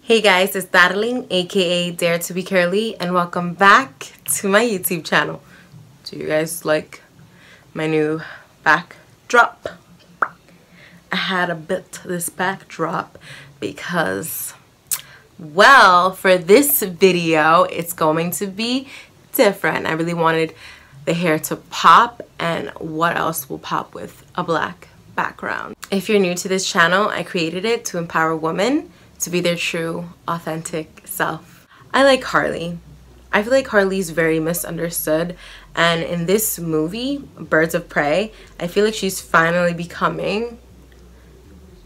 Hey guys, it's Darling, aka Dare to Be Curly, and welcome back to my YouTube channel. Do you guys like my new backdrop? I had a bit of this backdrop because, well, for this video, it's going to be different. I really wanted the hair to pop, and what else will pop with a black background? If you're new to this channel, I created it to empower women to be their true, authentic self. I like Harley. I feel like Harley's very misunderstood, and in this movie, Birds of Prey, I feel like she's finally becoming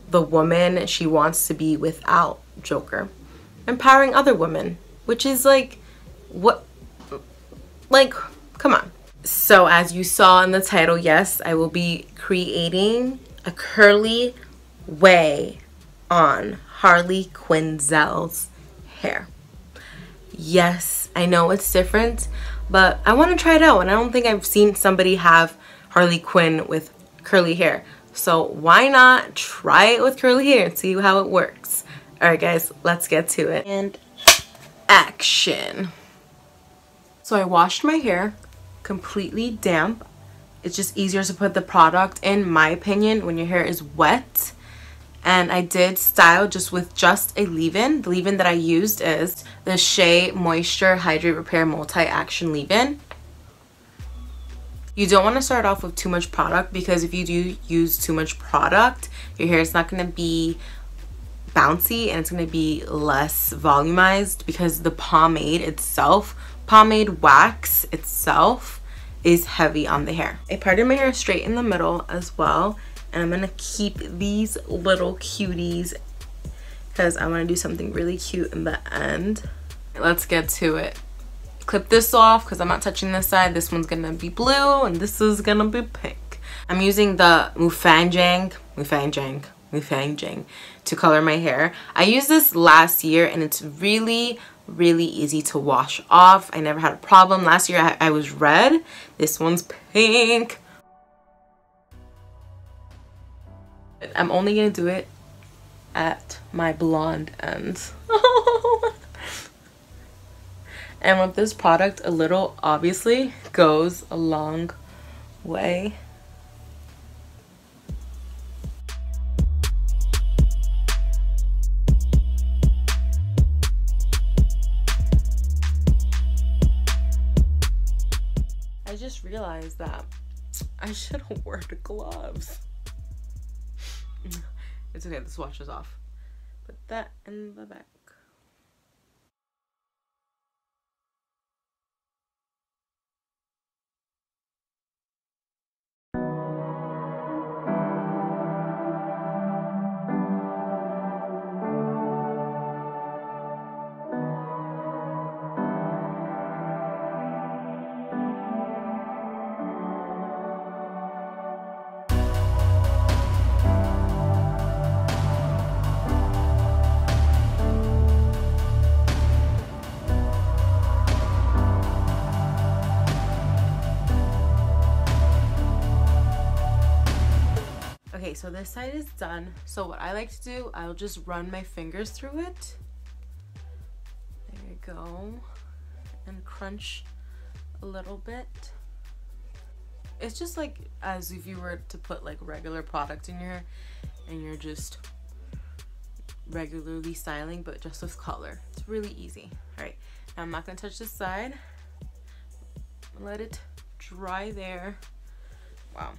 the woman she wants to be without Joker. Empowering other women, which is like, what, like, come on. So as you saw in the title, yes, I will be creating a curly way on Harley Quinn's hair. Yes, I know it's different, but I want to try it out, and I don't think I've seen somebody have Harley Quinn with curly hair. So why not try it with curly hair and see how it works? Alright guys, let's get to it. And action. So I washed my hair completely damp. It's just easier to put the product, in my opinion, when your hair is wet. And I did style just with a leave-in. The leave-in that I used is the Shea Moisture Hydrate Repair Multi-Action Leave-In. You don't want to start off with too much product, because if you do use too much product, your hair is not going to be bouncy and it's going to be less volumized, because the pomade itself, pomade wax itself, is heavy on the hair. I parted my hair straight in the middle as well. And I'm going to keep these little cuties because I want to do something really cute in the end. Let's get to it. Clip this off because I'm not touching this side. This one's going to be blue and this is going to be pink. I'm using the Mufanging to color my hair. I used this last year and it's really easy to wash off. I never had a problem. Last year I was red. This one's pink. I'm only gonna do it at my blonde ends. And with this product, a little obviously goes a long way. I just realized that I should have worn the gloves. It's okay, this washes off. Put that in the back. Okay, so this side is done. So what I like to do, I'll just run my fingers through it. There you go. And crunch a little bit. It's just like as if you were to put like regular product in your hair and you're just regularly styling, but just with color. It's really easy. All right, now I'm not gonna touch this side. Let it dry there. Wow.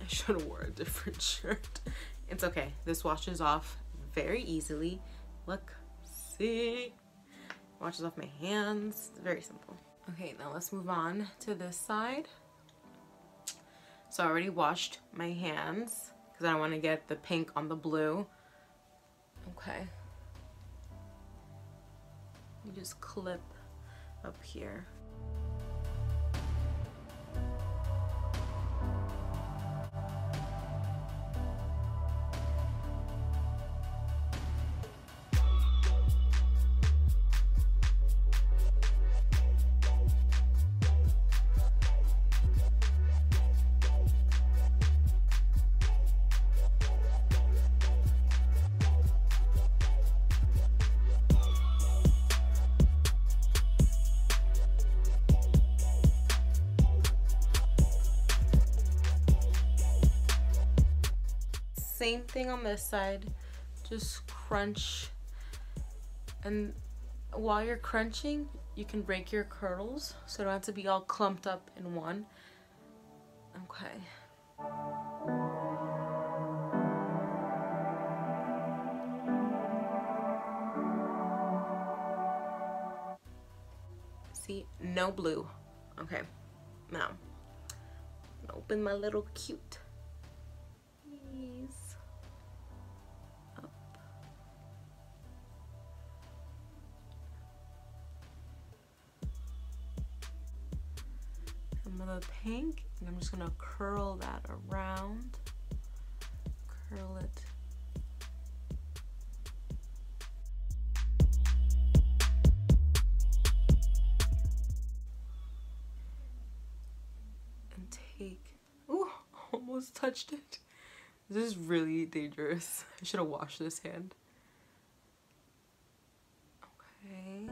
I should have wore a different shirt. It's okay. This washes off very easily. Look, see? Washes off my hands. It's very simple. Okay, now let's move on to this side. So I already washed my hands because I want to get the pink on the blue. Okay. You just clip up here. same thing on this side. Just crunch. And while you're crunching, you can break your curls so it don't have to be all clumped up in one. Okay. See, no blue. Okay, now open my little cute knees up. I'm gonna pink, and I'm just gonna curl that around. Curl it. Take, ooh, almost touched it. This is really dangerous. I should have washed this hand. Okay.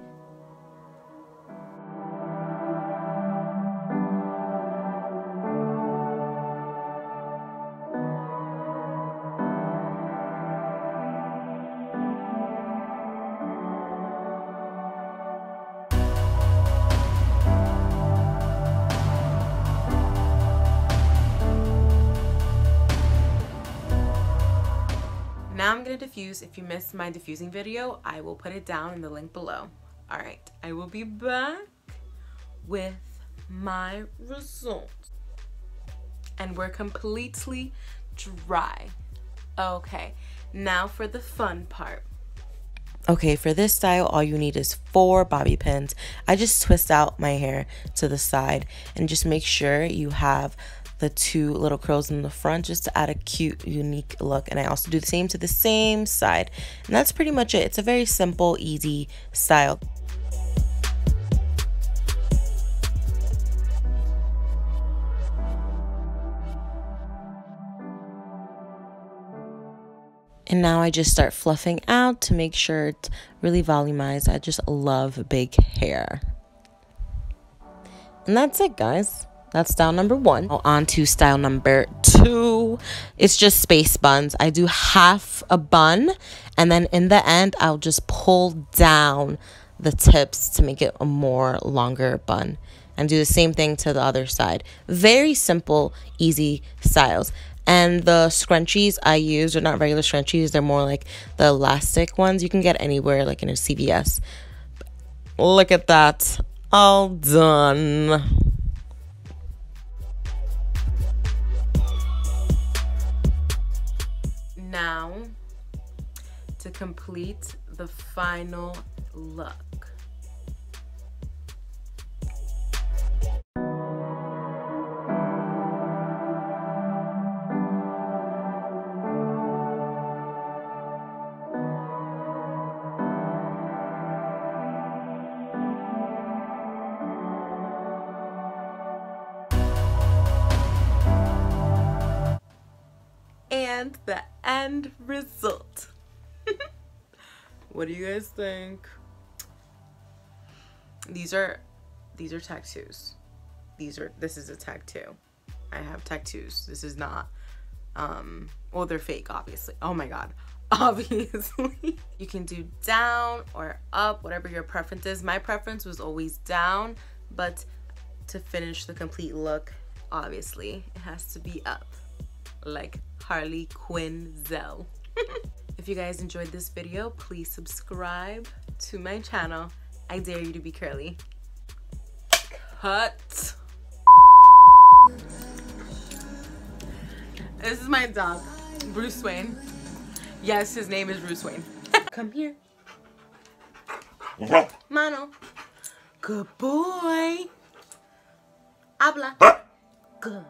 Now I'm gonna diffuse. If you missed my diffusing video, I will put it down in the link below. All right, I will be back with my results. And we're completely dry. Okay, now for the fun part. Okay, for this style, all you need is 4 bobby pins. I just twist out my hair to the side and just make sure you have the 2 little curls in the front just to add a cute, unique look. And I also do the same to the same side. And that's pretty much it. It's a very simple, easy style. And now I just start fluffing out to make sure it's really volumized. I just love big hair. And that's it, guys. That's style number 1. On to style number 2. It's just space buns. I do half a bun, and then in the end, I'll just pull down the tips to make it a more longer bun. And do the same thing to the other side. Very simple, easy styles. And the scrunchies I use are not regular scrunchies. They're more like the elastic ones you can get anywhere, like in a CVS. Look at that. All done. Now, to complete the final look. And the end result. What do you guys think? These are tattoos. This is a tattoo. I have tattoos. This is not well, they're fake, obviously. Oh my god. Obviously. You can do down or up, whatever your preference is. My preference was always down, but to finish the complete look, obviously, it has to be up. Like Harley Quinn Zell. If you guys enjoyed this video, please subscribe to my channel. I dare you to be curly. Cut. This is my dog, Bruce Wayne. Yes, his name is Bruce Wayne. Come here. Mano. Good boy. Habla. Good.